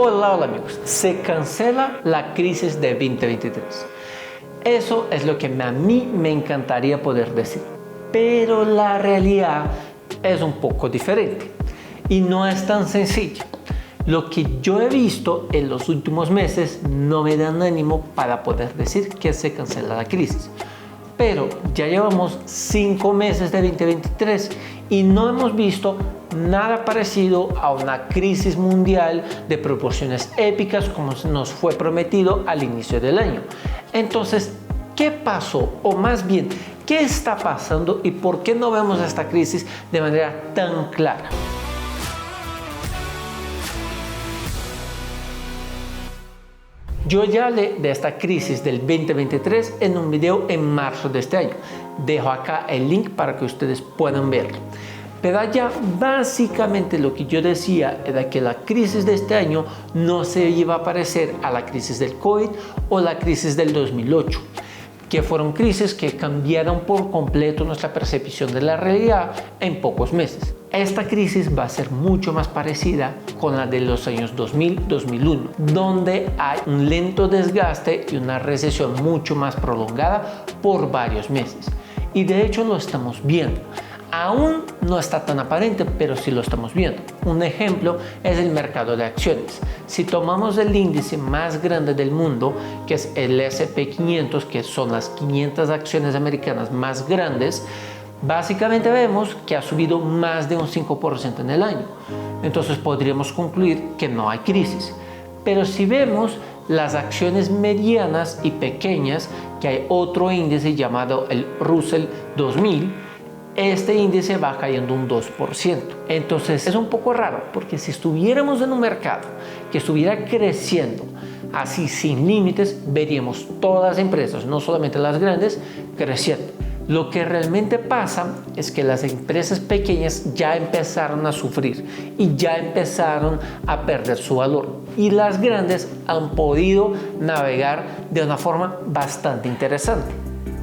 Hola amigos, se cancela la crisis de 2023. Eso es lo que a mí me encantaría poder decir, pero la realidad es un poco diferente y no es tan sencilla. Lo que yo he visto en los últimos meses no me dan ánimo para poder decir que se cancela la crisis. Pero ya llevamos 5 meses de 2023 y no hemos visto nada parecido a una crisis mundial de proporciones épicas como nos fue prometido al inicio del año. Entonces, ¿qué pasó? O más bien, ¿qué está pasando y por qué no vemos esta crisis de manera tan clara? Yo ya hablé de esta crisis del 2023 en un video en marzo de este año. Dejo acá el link para que ustedes puedan verlo. Pero allá básicamente lo que yo decía era que la crisis de este año no se iba a parecer a la crisis del COVID o la crisis del 2008, que fueron crisis que cambiaron por completo nuestra percepción de la realidad en pocos meses. Esta crisis va a ser mucho más parecida con la de los años 2000-2001, donde hay un lento desgaste y una recesión mucho más prolongada por varios meses. Y de hecho lo estamos viendo. Aún no está tan aparente, pero sí lo estamos viendo. Un ejemplo es el mercado de acciones. Si tomamos el índice más grande del mundo, que es el S&P 500, que son las 500 acciones americanas más grandes, básicamente vemos que ha subido más de un 5% en el año. Entonces podríamos concluir que no hay crisis. Pero si vemos las acciones medianas y pequeñas, que hay otro índice llamado el Russell 2000, este índice va cayendo un 2%. Entonces es un poco raro, porque si estuviéramos en un mercado que estuviera creciendo así sin límites, veríamos todas las empresas, no solamente las grandes, creciendo. Lo que realmente pasa es que las empresas pequeñas ya empezaron a sufrir y ya empezaron a perder su valor. Y las grandes han podido navegar de una forma bastante interesante.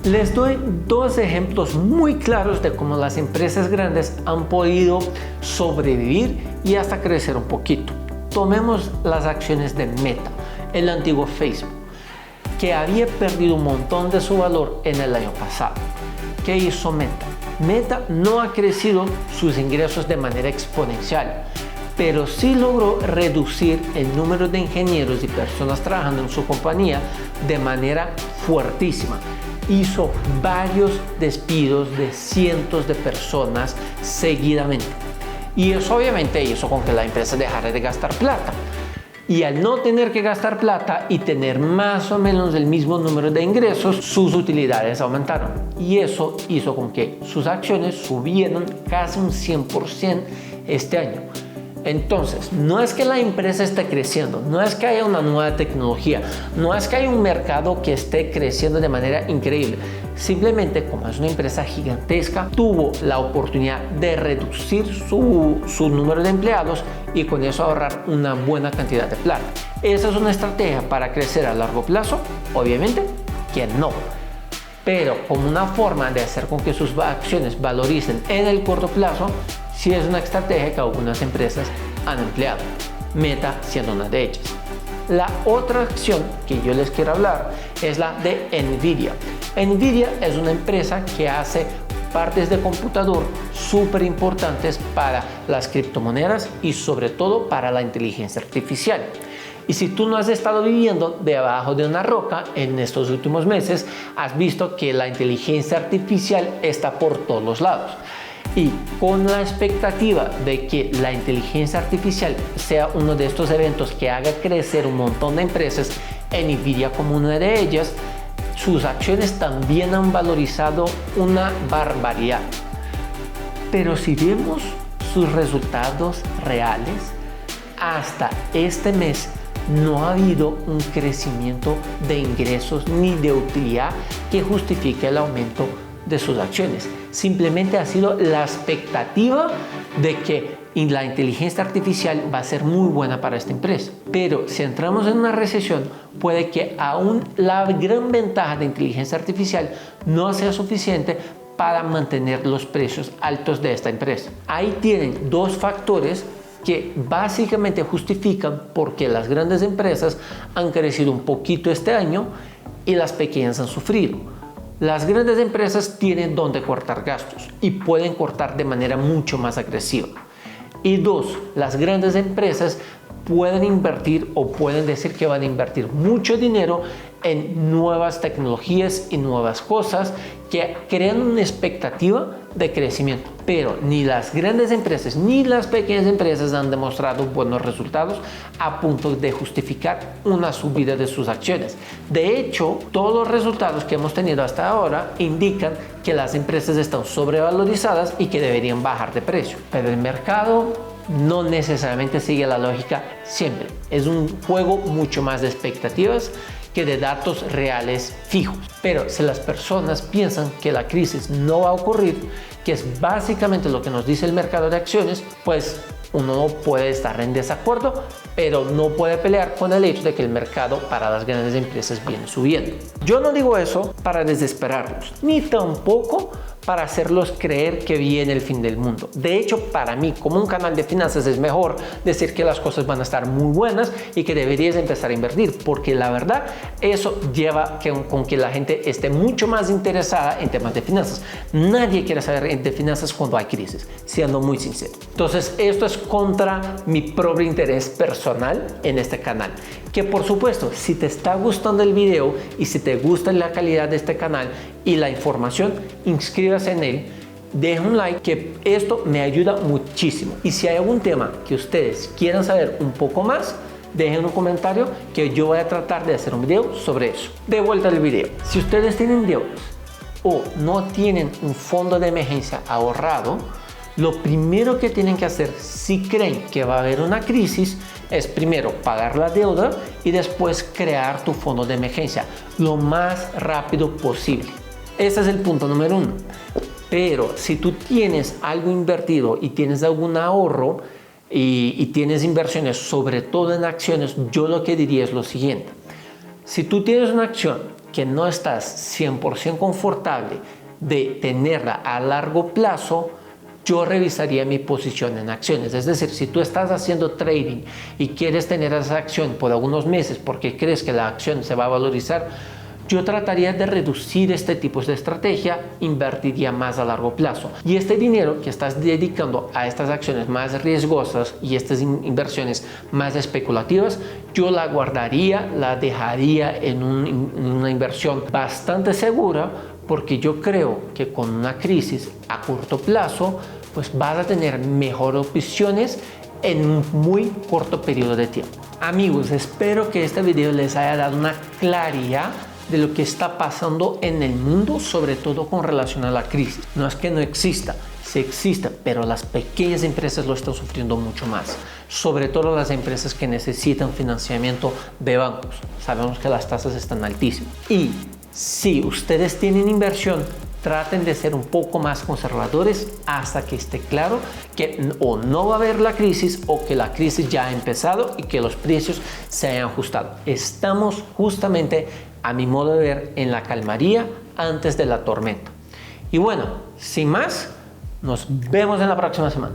Les doy 2 ejemplos muy claros de cómo las empresas grandes han podido sobrevivir y hasta crecer un poquito. Tomemos las acciones de Meta, el antiguo Facebook, que había perdido un montón de su valor en el año pasado. ¿Qué hizo Meta? Meta no ha crecido sus ingresos de manera exponencial, pero sí logró reducir el número de ingenieros y personas trabajando en su compañía de manera fuertísima. Hizo varios despidos de cientos de personas seguidamente. Y eso obviamente hizo con que la empresa dejara de gastar plata. Y al no tener que gastar plata y tener más o menos el mismo número de ingresos, sus utilidades aumentaron. Y eso hizo con que sus acciones subieran casi un 100% este año. Entonces, no es que la empresa esté creciendo, no es que haya una nueva tecnología, no es que haya un mercado que esté creciendo de manera increíble. Simplemente, como es una empresa gigantesca, tuvo la oportunidad de reducir su número de empleados y con eso ahorrar una buena cantidad de plata. ¿Esa es una estrategia para crecer a largo plazo? Obviamente que no. Pero como una forma de hacer con que sus acciones valoricen en el corto plazo, sí es una estrategia que algunas empresas han empleado, Meta siendo una de ellas. La otra acción que yo les quiero hablar es la de Nvidia. Nvidia es una empresa que hace partes de computador súper importantes para las criptomonedas y sobre todo para la inteligencia artificial. Y si tú no has estado viviendo debajo de una roca en estos últimos meses, has visto que la inteligencia artificial está por todos los lados. Y con la expectativa de que la inteligencia artificial sea uno de estos eventos que haga crecer un montón de empresas, Nvidia como una de ellas, sus acciones también han valorizado una barbaridad. Pero si vemos sus resultados reales, hasta este mes no ha habido un crecimiento de ingresos ni de utilidad que justifique el aumento de sus acciones. Simplemente ha sido la expectativa de que la inteligencia artificial va a ser muy buena para esta empresa. Pero si entramos en una recesión, puede que aún la gran ventaja de inteligencia artificial no sea suficiente para mantener los precios altos de esta empresa. Ahí tienen 2 factores que básicamente justifican por qué las grandes empresas han crecido un poquito este año y las pequeñas han sufrido. Las grandes empresas tienen donde cortar gastos y pueden cortar de manera mucho más agresiva. Y dos, las grandes empresas pueden invertir o pueden decir que van a invertir mucho dinero en nuevas tecnologías y nuevas cosas que crean una expectativa de crecimiento. Pero ni las grandes empresas ni las pequeñas empresas han demostrado buenos resultados a punto de justificar una subida de sus acciones. De hecho, todos los resultados que hemos tenido hasta ahora indican que las empresas están sobrevalorizadas y que deberían bajar de precio. Pero el mercado no necesariamente sigue la lógica siempre. Es un juego mucho más de expectativas que de datos reales fijos. Pero si las personas piensan que la crisis no va a ocurrir, que es básicamente lo que nos dice el mercado de acciones, pues uno no puede estar en desacuerdo, pero no puede pelear con el hecho de que el mercado para las grandes empresas viene subiendo. Yo no digo eso para desesperarlos, ni tampoco para hacerlos creer que viene el fin del mundo. De hecho, para mí, como un canal de finanzas, es mejor decir que las cosas van a estar muy buenas y que deberías empezar a invertir, porque la verdad, eso lleva con que la gente esté mucho más interesada en temas de finanzas. Nadie quiere saber de finanzas cuando hay crisis, siendo muy sincero. Entonces, esto es contra mi propio interés personal en este canal. Que por supuesto, si te está gustando el video y si te gusta la calidad de este canal y la información, inscríbase en él, deja un like, que esto me ayuda muchísimo. Y si hay algún tema que ustedes quieran saber un poco más, dejen un comentario que yo voy a tratar de hacer un video sobre eso. De vuelta al video. Si ustedes tienen deudas o no tienen un fondo de emergencia ahorrado, lo primero que tienen que hacer si creen que va a haber una crisis es primero pagar la deuda y después crear tu fondo de emergencia lo más rápido posible. Ese es el punto número 1. Pero si tú tienes algo invertido y tienes algún ahorro y tienes inversiones, sobre todo en acciones, yo lo que diría es lo siguiente. Si tú tienes una acción que no estás 100% confortable de tenerla a largo plazo, yo revisaría mi posición en acciones. Es decir, si tú estás haciendo trading y quieres tener esa acción por algunos meses porque crees que la acción se va a valorizar, yo trataría de reducir este tipo de estrategia, invertiría más a largo plazo. Y este dinero que estás dedicando a estas acciones más riesgosas y estas inversiones más especulativas, yo la guardaría, la dejaría en una inversión bastante segura, porque yo creo que con una crisis a corto plazo, pues vas a tener mejores opciones en un muy corto periodo de tiempo. Amigos, espero que este video les haya dado una claridad de lo que está pasando en el mundo, sobre todo con relación a la crisis. No es que no exista, sí existe, pero las pequeñas empresas lo están sufriendo mucho más, sobre todo las empresas que necesitan financiamiento de bancos. Sabemos que las tasas están altísimas. Y si ustedes tienen inversión, traten de ser un poco más conservadores hasta que esté claro que o no va a haber la crisis o que la crisis ya ha empezado y que los precios se hayan ajustado. Estamos justamente, a mi modo de ver, en la calmaría antes de la tormenta. Y bueno, sin más, nos vemos en la próxima semana.